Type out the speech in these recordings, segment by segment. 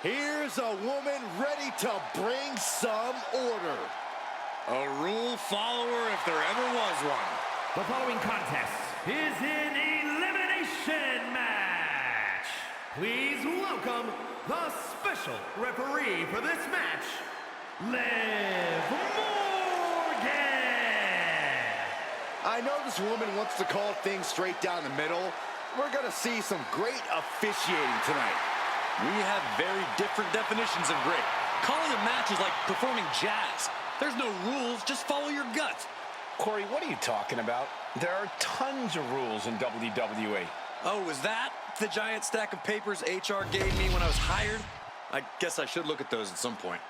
Here's a woman ready to bring some order. A rule follower if there ever was one. The following contest is an elimination match. Please welcome the special referee for this match, Liv Morgan. I know this woman wants to call things straight down the middle. We're gonna see some great officiating tonight. We have very different definitions of great. Calling a match is like performing jazz. There's no rules, just follow your gut. Corey, what are you talking about? There are tons of rules in WWE. Oh, is that the giant stack of papers HR gave me when I was hired? I guess I should look at those at some point.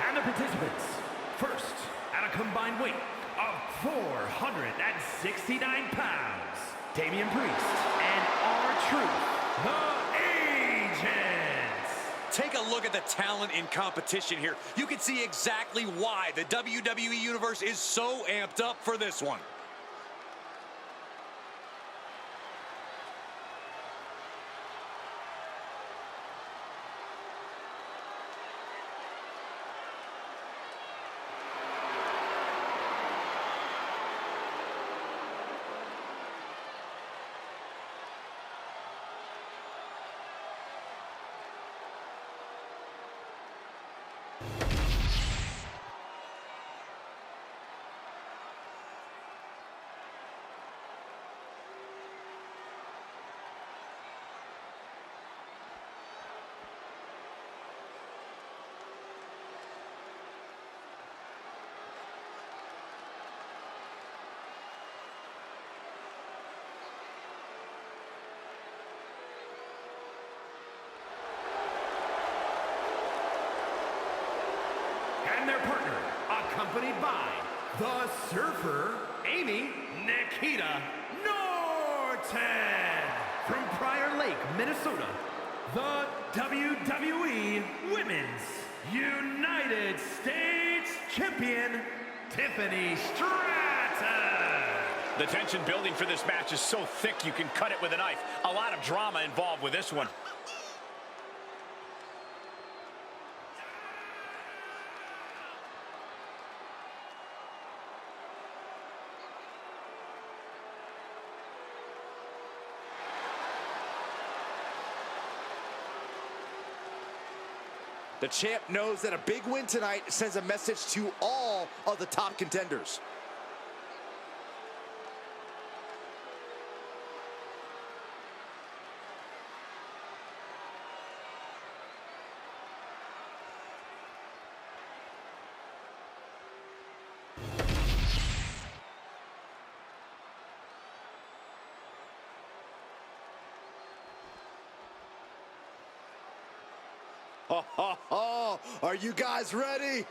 And the participants, first, at a combined weight of 469 pounds, Damian Priest and R-Truth, the Agents. Take a look at the talent in competition here. You can see exactly why the WWE Universe is so amped up for this one. And their partner, accompanied by the Surfer, Amy Nikita Norton. From Prior Lake, Minnesota, the WWE Women's United States Champion, Tiffany Stratton. The tension building for this match is so thick you can cut it with a knife. A lot of drama involved with this one. The champ knows that a big win tonight sends a message to all of the top contenders. Are you guys ready?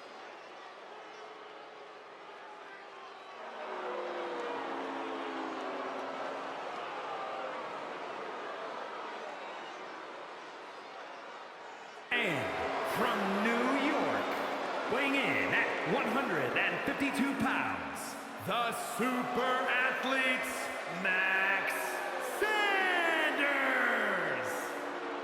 And from New York, weighing in at 152 pounds, the super athletes, Max Sanders.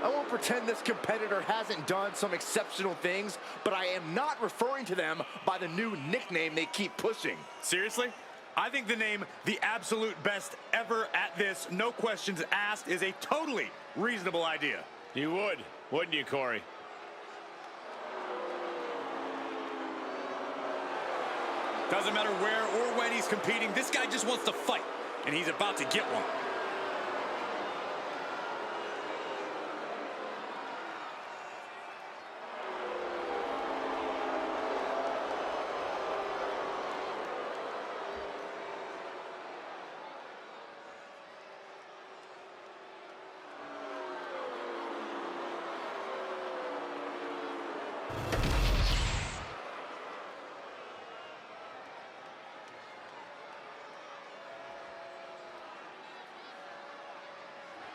I won't pretend this competitor hasn't done some exceptional things, but I am not referring to them by the new nickname they keep pushing. Seriously? I think the name the absolute best ever at this, no questions asked, is a totally reasonable idea. You would, wouldn't you, Corey? Doesn't matter where or when he's competing, this guy just wants to fight, and he's about to get one.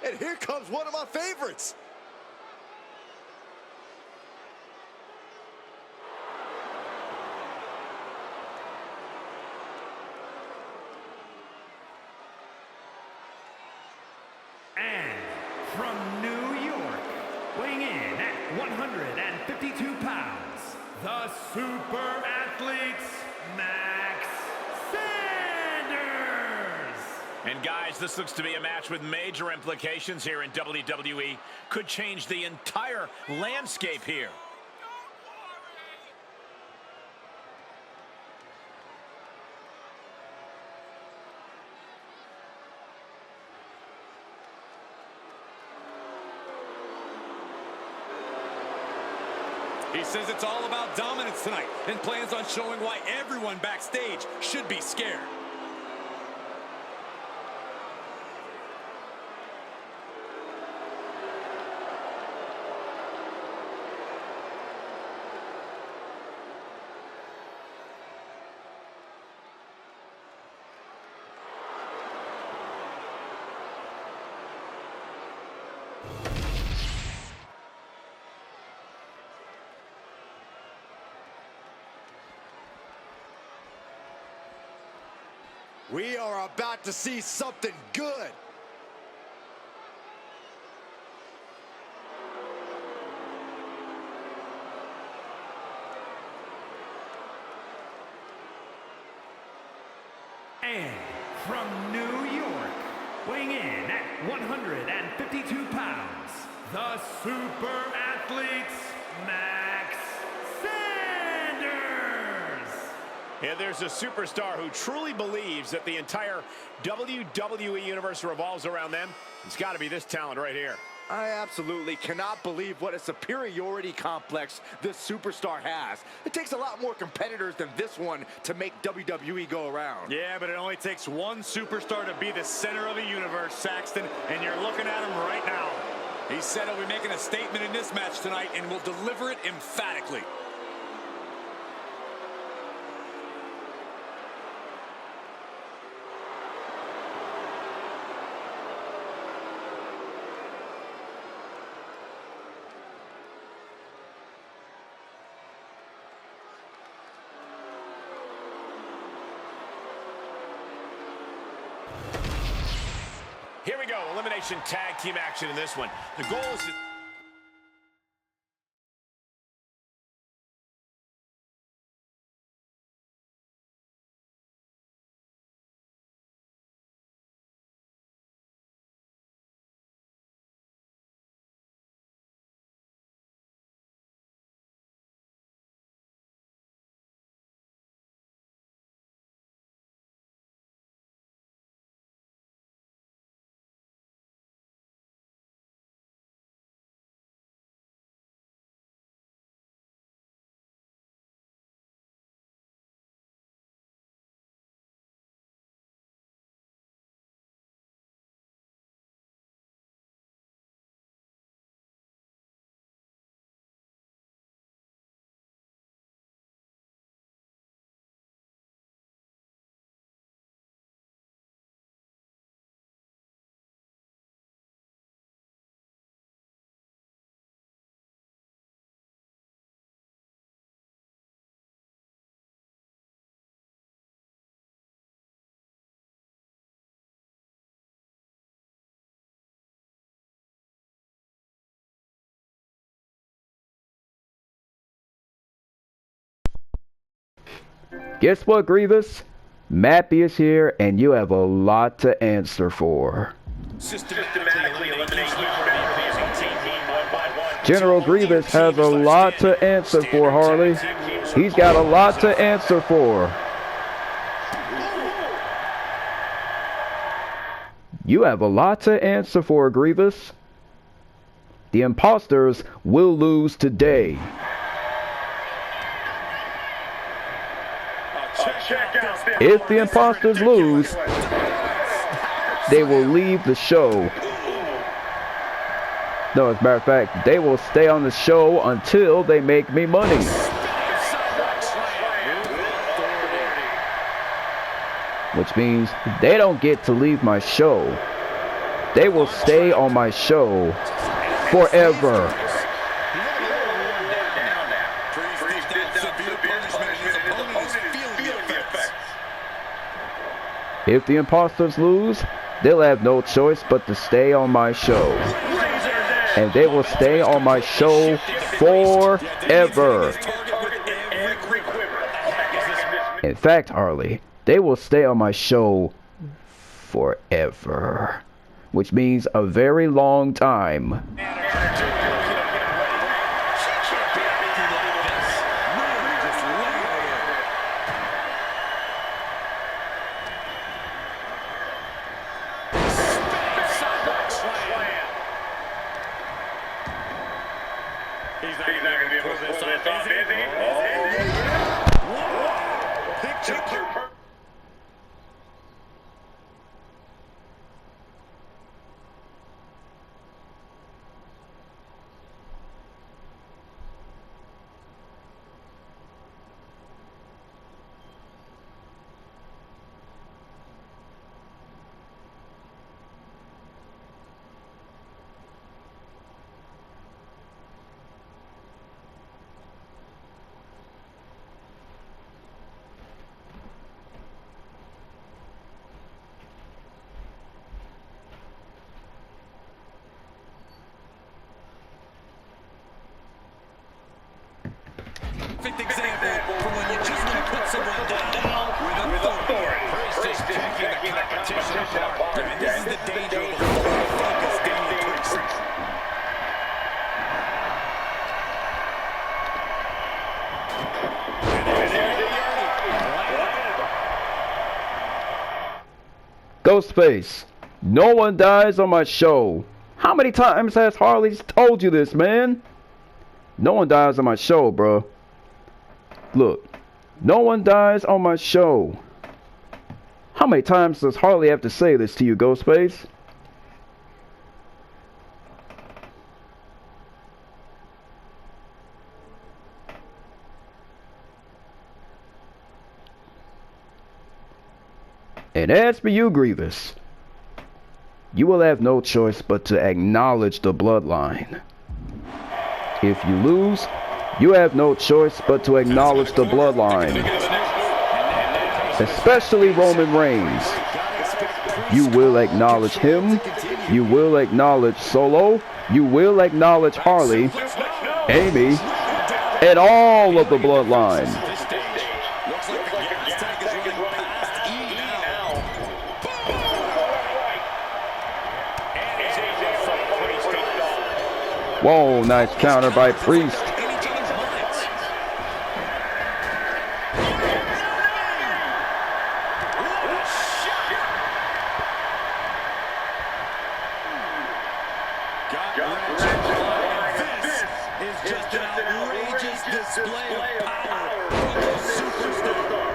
And here comes one of my favorites. 152 pounds, the super athletes, Max Sanders. And guys, this looks to be a match with major implications here in WWE. Could change the entire landscape here. He says it's all about dominance tonight and plans on showing why everyone backstage should be scared. We are about to see something good. And from New York, weighing in at 152 pounds, the super athletes, Max Sanders. Yeah, there's a superstar who truly believes that the entire WWE Universe revolves around them. It's got to be this talent right here. I absolutely cannot believe what a superiority complex this superstar has. It takes a lot more competitors than this one to make WWE go around. Yeah, but it only takes one superstar to be the center of the universe, Saxton, and you're looking at him right now. He said he'll be making a statement in this match tonight and will deliver it emphatically. Here we go, elimination tag team action in this one. The goal is to... Guess what, Grievous? Mappy is here, and you have a lot to answer for. General Grievous has a lot to answer for, Harley. He's got a lot to answer for. You have a lot to answer for, Grievous. The imposters will lose today. If the imposters lose, they will leave the show. No, as a matter of fact, they will stay on the show until they make me money. Which means they don't get to leave my show. They will stay on my show forever. If the imposters lose, they'll have no choice but to stay on my show. And they will stay on my show forever. In fact, Harley, they will stay on my show forever, which means a very long time. He's not going to be able to pull this off, is he? Picture perfect. Perfect example from when you just want to put someone down with authority. Just picking the competition apart. I mean, this is the danger of a fully focused Damian Priest. Ghostface, no one dies on my show. How many times has Harley told you this, man? No one dies on my show, bro. Look, no one dies on my show. How many times does Harley have to say this to you, Ghostface? And as for you, Grievous, you will have no choice but to acknowledge the bloodline. If you lose, you have no choice but to acknowledge the bloodline. Especially Roman Reigns. You will acknowledge him. You will acknowledge Solo. You will acknowledge Harley, Amy, and all of the bloodline. Whoa, nice counter by Priest. This is just an outrageous display of power from the superstar.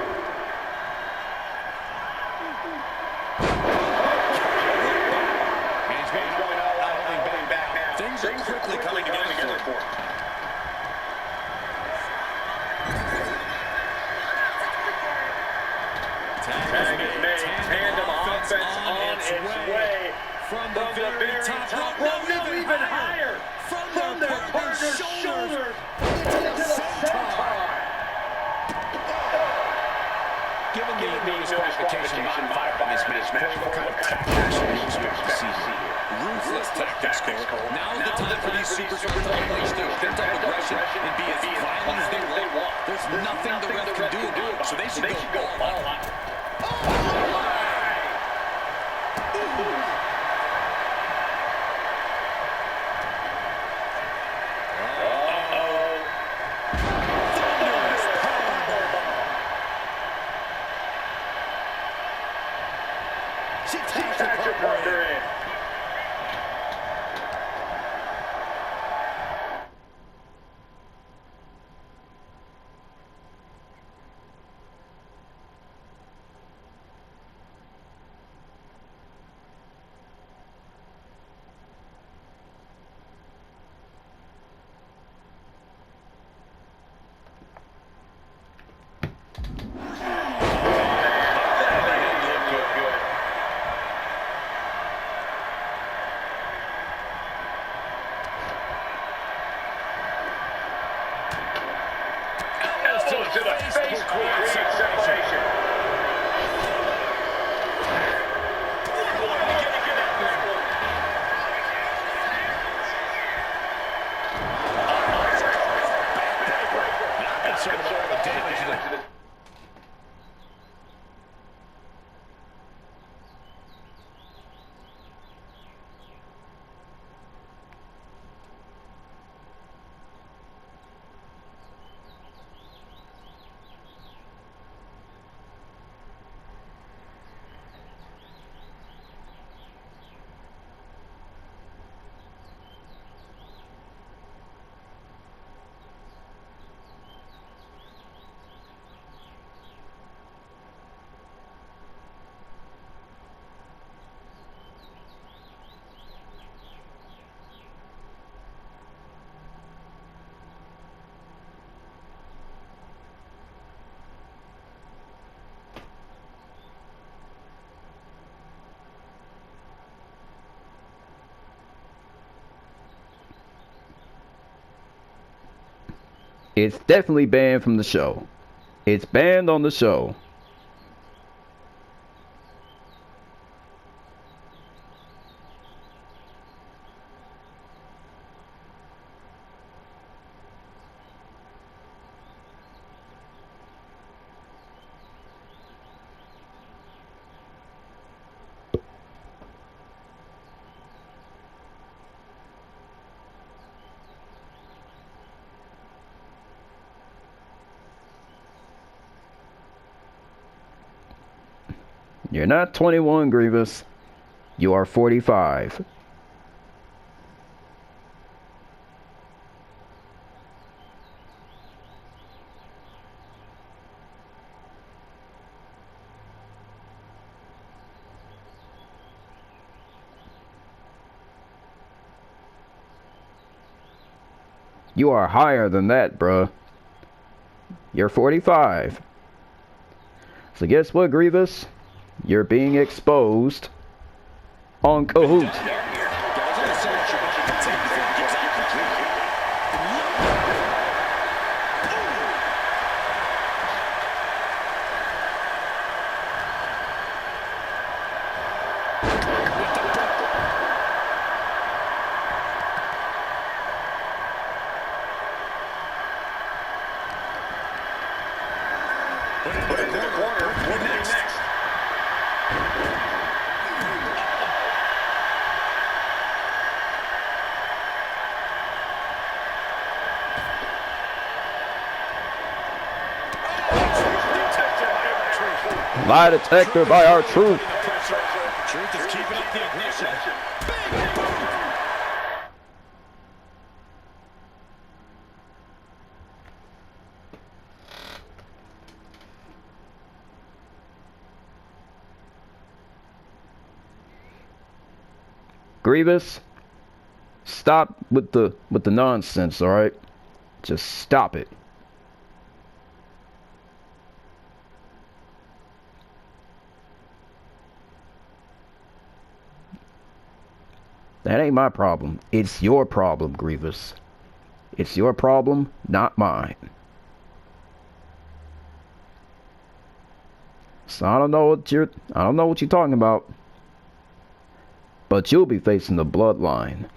He's going all out, holding back now. Things are quickly coming together for him. Tag is made. Tandem offense on its way. From the very top rope, no, even higher. From their partner's shoulder into the center. Given the no disqualification modifier on this match, what kind of passion do you expect to see here? Ruthless tactics, Cole. Now's the time for these superstars to unleash their pent-up aggression and be as violent as they want. There's nothing the ref can do about it, so they should go all out. She takes her partner in. To the face creates separation. concerned about all the damage. It's definitely banned from the show. It's banned on the show. You're not 21, Grievous. You are 45. You are higher than that, bruh. You're 45. So guess what, Grievous? You're being exposed on Kahoot. Lie detector by our truth. Truth is keeping up the ignition. Grievous, stop with the nonsense, all right? Just stop it. That ain't my problem. It's your problem, Grievous. It's your problem, not mine. So I don't know what you're talking about. But you'll be facing the bloodline.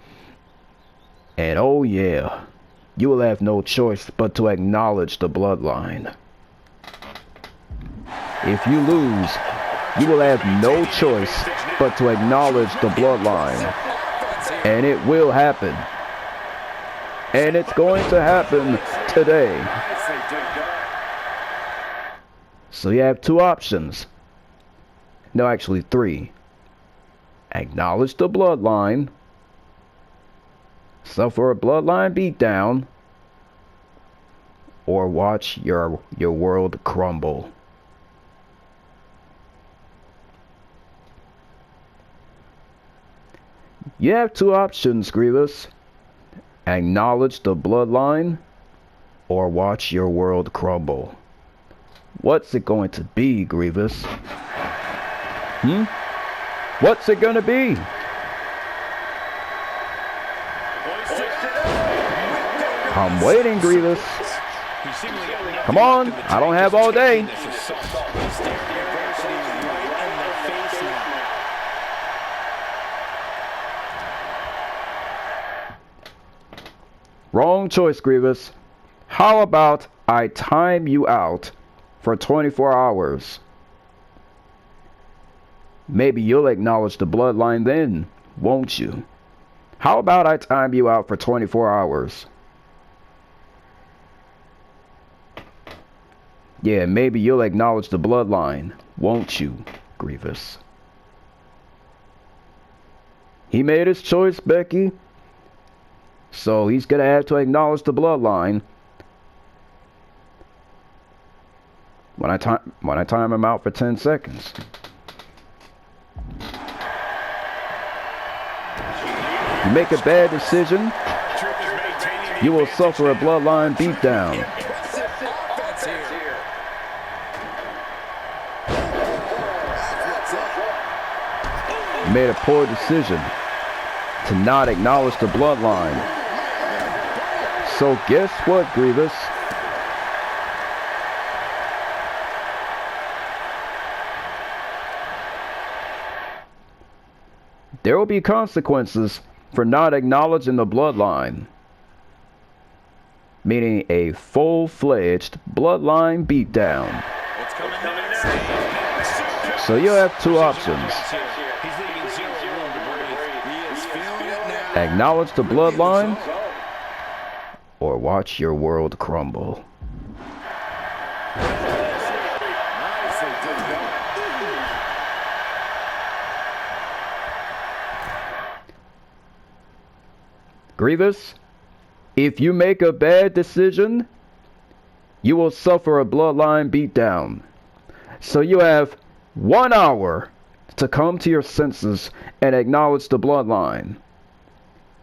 And oh yeah, you will have no choice but to acknowledge the bloodline. If you lose, you will have no choice but to acknowledge the bloodline. And it will happen. And it's going to happen today. So you have two options. No, actually three. Acknowledge the bloodline. Suffer a bloodline beatdown. Or watch your world crumble. You have two options, Grievous. Acknowledge the bloodline, or watch your world crumble. What's it going to be, Grievous? What's it gonna be? I'm waiting, Grievous. Come on, I don't have all day. Wrong choice, Grievous. How about I time you out for 24 hours. Maybe you'll acknowledge the bloodline then, won't you? How about I time you out for 24 hours? Yeah, maybe you'll acknowledge the bloodline, won't you, Grievous? He made his choice, Becky. So he's gonna have to acknowledge the bloodline. When I time him out for 10 seconds. You make a bad decision, you will suffer a bloodline beatdown. You made a poor decision to not acknowledge the bloodline. So guess what, Grievous? There will be consequences for not acknowledging the bloodline. Meaning a full-fledged bloodline beatdown. So you have two options. Acknowledge the bloodline, or watch your world crumble. Grievous, if you make a bad decision, you will suffer a bloodline beatdown. So you have 1 hour to come to your senses and acknowledge the bloodline.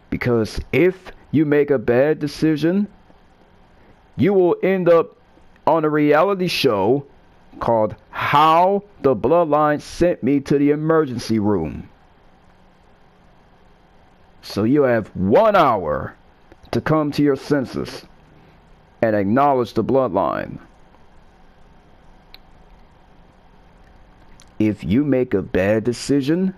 Because if you make a bad decision, you will end up on a reality show called How the Bloodline Sent Me to the Emergency Room. So you have 1 hour to come to your senses and acknowledge the bloodline. If you make a bad decision,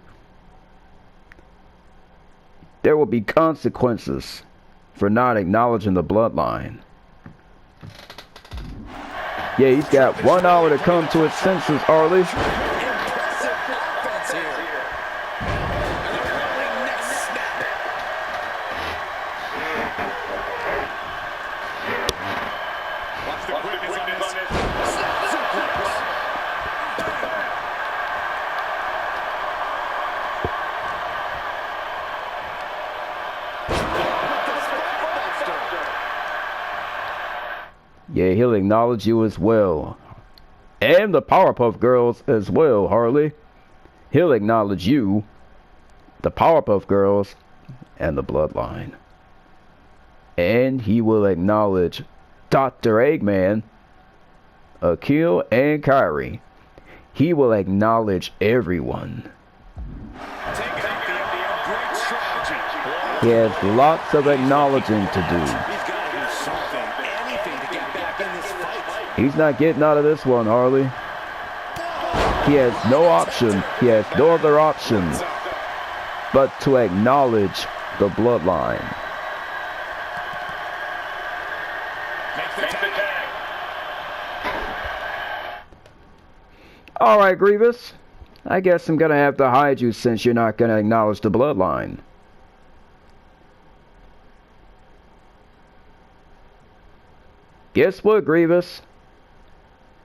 there will be consequences for not acknowledging the bloodline. Yeah, he's got 1 hour to come to his senses, Harley. Yeah, he'll acknowledge you as well. And the Powerpuff Girls as well, Harley. He'll acknowledge you, the Powerpuff Girls, and the Bloodline. And he will acknowledge Dr. Eggman, Akil, and Kyrie. He will acknowledge everyone. He has lots of acknowledging to do. He's not getting out of this one, Harley. He has no option. He has no other option but to acknowledge the bloodline. Alright, Grievous. I guess I'm gonna have to hide you since you're not gonna acknowledge the bloodline. Guess what, Grievous?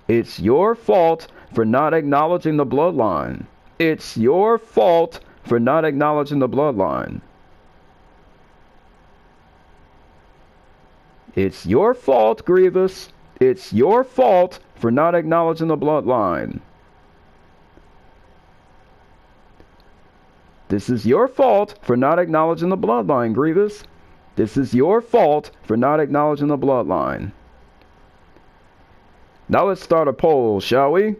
It's your fault for not acknowledging the bloodline. It's your fault for not acknowledging the bloodline. It's your fault, Grievous. It's your fault for not acknowledging the bloodline. This is your fault for not acknowledging the bloodline, Grievous. This is your fault for not acknowledging the bloodline. Now let's start a poll, shall we?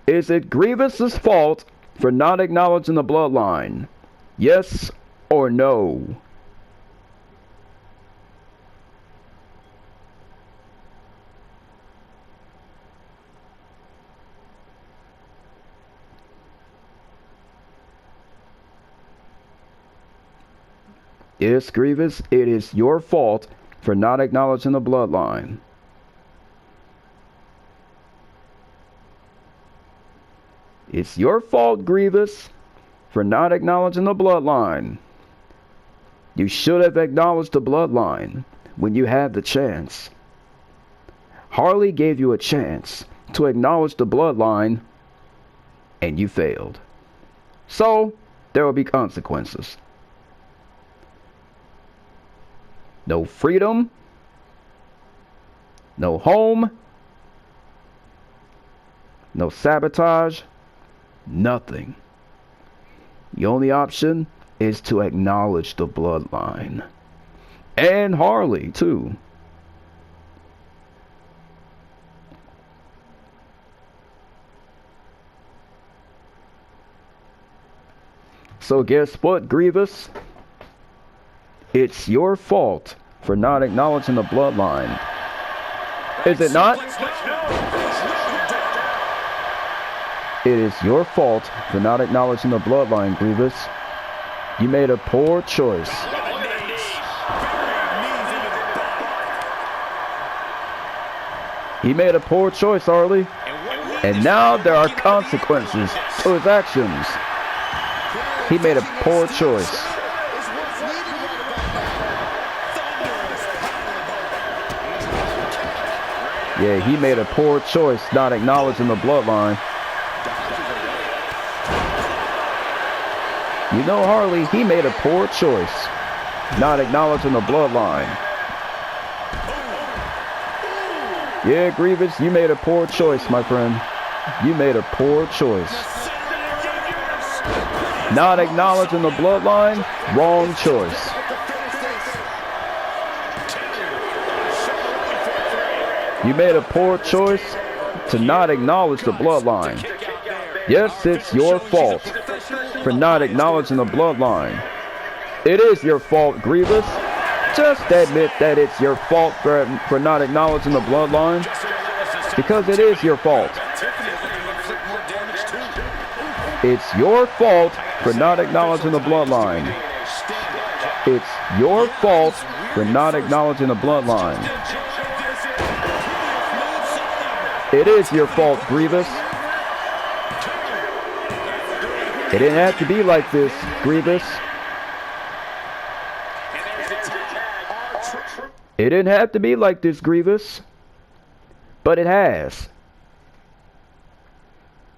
Is it Grievous's fault for not acknowledging the bloodline? Yes or no? Yes, Grievous, it is your fault for not acknowledging the bloodline. It's your fault, Grievous, for not acknowledging the bloodline. You should have acknowledged the bloodline when you had the chance. Harley gave you a chance to acknowledge the bloodline, and you failed. So, there will be consequences. No freedom, no home, no sabotage, nothing. The only option is to acknowledge the bloodline. And Harley, too. So guess what, Grievous? It's your fault for not acknowledging the bloodline. Is it not? It is your fault for not acknowledging the bloodline, Grievous. You made a poor choice. He made a poor choice, Harley. And now there are consequences to his actions. He made a poor choice. Yeah, he made a poor choice not acknowledging the bloodline. You know, Harley, he made a poor choice not acknowledging the bloodline. Yeah, Grievous, you made a poor choice, my friend. You made a poor choice. Not acknowledging the bloodline, wrong choice. You made a poor choice to not acknowledge the bloodline. Yes, it's your fault for not acknowledging the bloodline. It is your fault, Grievous. Just admit that it's your fault for not acknowledging the bloodline. Because it is your fault. It's your fault for not acknowledging the bloodline. It's your fault for not acknowledging the bloodline. It is your fault, Grievous. It didn't have to be like this, Grievous. It didn't have to be like this, Grievous. But it has.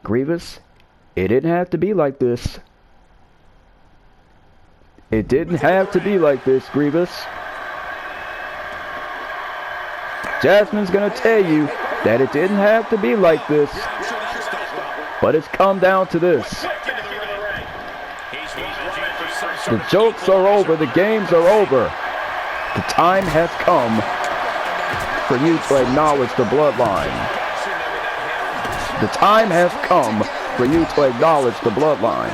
Grievous, it didn't have to be like this. It didn't have to be like this, Grievous. Jasmine's gonna tell you that it didn't have to be like this. But it's come down to this. The jokes are over, the games are over. The time has come for you to acknowledge the bloodline. The time has come for you to acknowledge the bloodline.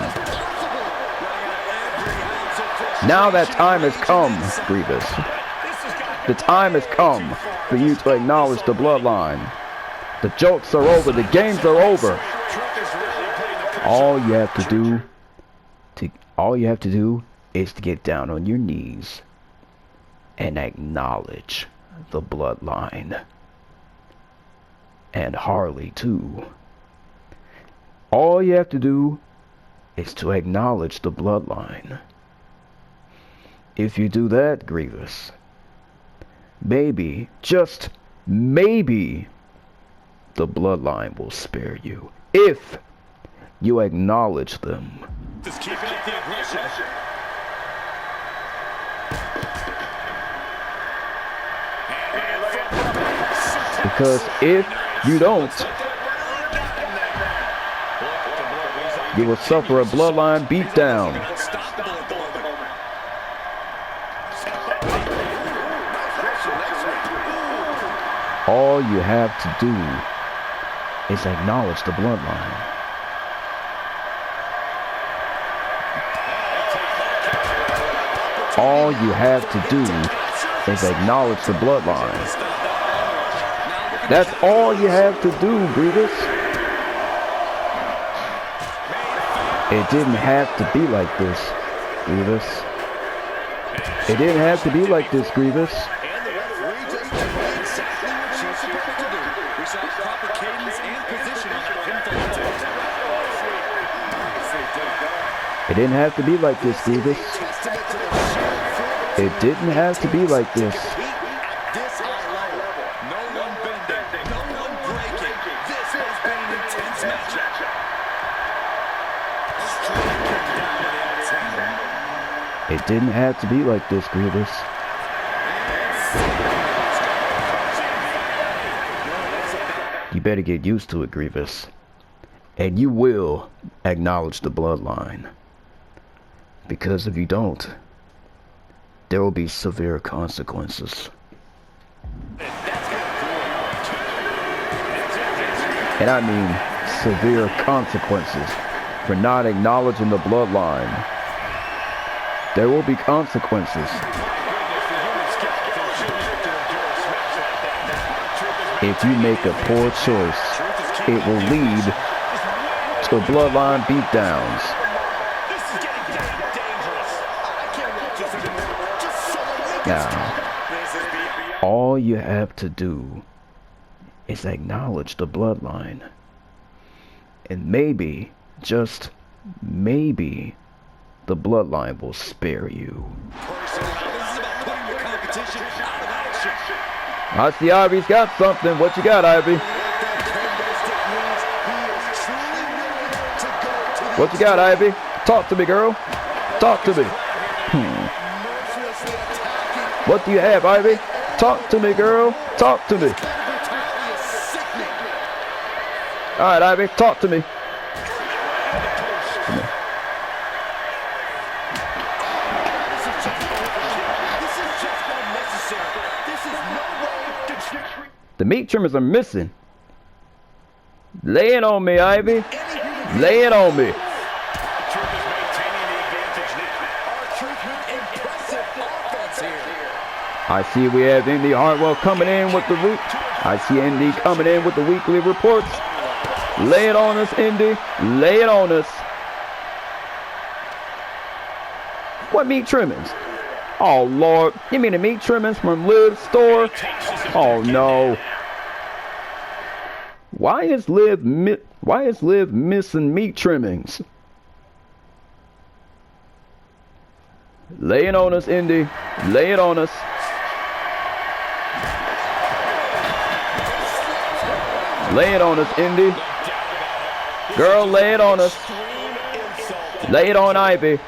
Now that time has come, Grievous. The time has come for you to acknowledge the bloodline. The jokes are over, the games are over. All you have to do is to get down on your knees and acknowledge the bloodline. And Harley too. All you have to do is to acknowledge the bloodline. If you do that, Grievous, maybe, just maybe, the bloodline will spare you. If you acknowledge them. Just keeping up the aggression. Because if you don't, you will suffer a bloodline beatdown. All you have to do is acknowledge the bloodline. All you have to do is acknowledge the bloodline. That's all you have to do, Grievous. It didn't have to be like this, Grievous. It didn't have to be like this, Grievous. And the referee just did exactly what she's supposed to do. We saw proper cadence and positioning at pinfall attempt. It didn't have to be like this, Grievous. It didn't have to be like this. No one bending, no one breaking. This has been an intense matchup. It didn't have to be like this, Grievous. You better get used to it, Grievous. And you will acknowledge the bloodline. Because if you don't, there will be severe consequences. And I mean severe consequences for not acknowledging the bloodline. There will be consequences. If you make a poor choice, it will lead to bloodline beatdowns. Now, all you have to do is acknowledge the bloodline. And maybe, just maybe, the bloodline will spare you. I see Ivy's got something. What you got, Ivy? What you got, Ivy? Talk to me, girl. Talk to me. What do you have, Ivy? Talk to me, girl. Talk to me. All right, Ivy, talk to me. The meat trimmers are missing. Lay it on me, Ivy. Lay it on me. I see we have Indy Hartwell coming in with the root. I see Indy coming in with the weekly reports. Lay it on us, Indy. Lay it on us. What meat trimmings? Oh, Lord. You mean the meat trimmings from Liv's store? Oh, no. Why is Liv missing meat trimmings? Lay it on us, Indy. Lay it on us. Lay it on us, Indy. Girl, lay it on us. Lay it on Ivy.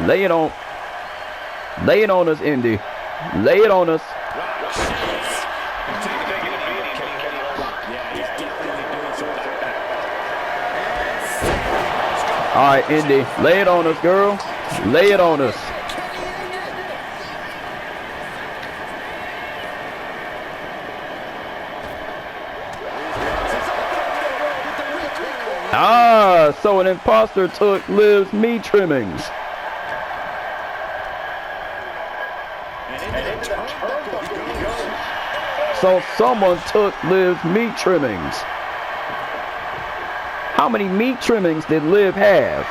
Lay it on us, Indy. Lay it on us. All right, Indy, lay it on us, girl. Lay it on us. Ah, so an imposter took Liv's meat trimmings. So someone took Liv's meat trimmings. How many meat trimmings did Liv have?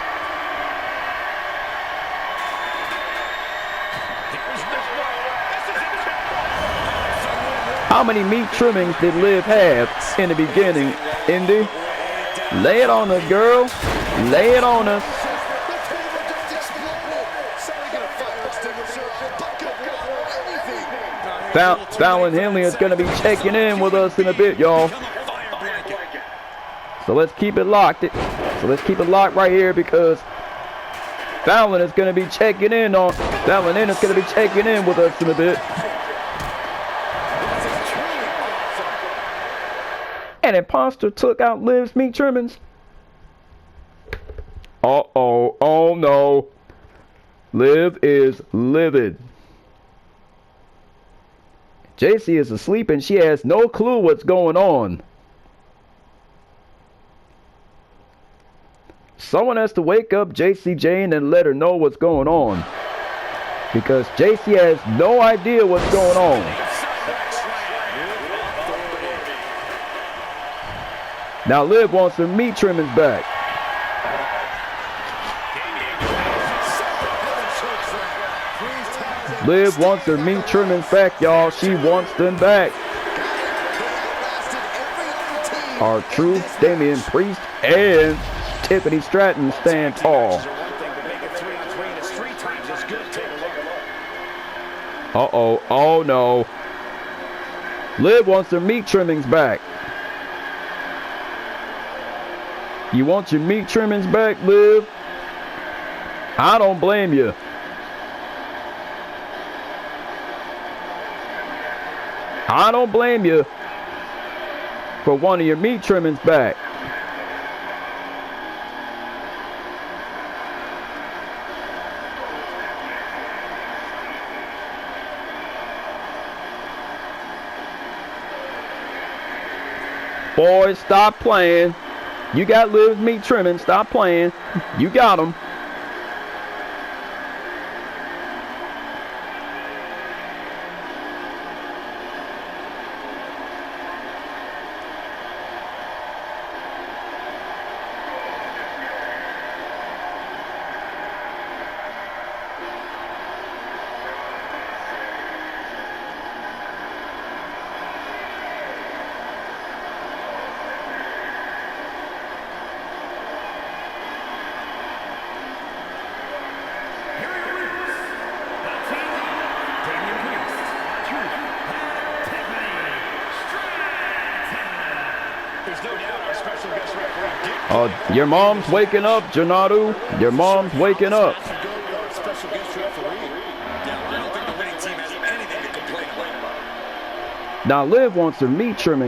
How many meat trimmings did Liv have in the beginning, Indy? Lay it on us, girl. Lay it on us. Fallon Henley is going to be checking in with us in a bit, y'all. So let's keep it locked. So let's keep it locked right here because Fallon is going to be checking in on. Fallon is going to be checking in with us in a bit. An imposter took out Liv's meat trimmings. Uh-oh. Oh, no. Liv is livid. JC is asleep and she has no clue what's going on. Someone has to wake up JC Jane and let her know what's going on. Because JC has no idea what's going on. Now Liv wants her meat trimmings back. Liv wants her meat trimmings back, y'all. She wants them back. R-Truth, Damian Priest, and Tiffany Stratton stand tall. Uh-oh. Oh, no. Liv wants her meat trimmings back. You want your meat trimmings back, Liv? I don't blame you. I don't blame you for one of your meat trimmings back. Boys, stop playing. You got Liv's meat trimming. Stop playing. You got them. Your mom's waking up, Janadu. Your mom's waking up. Now Liv wants her meat trimming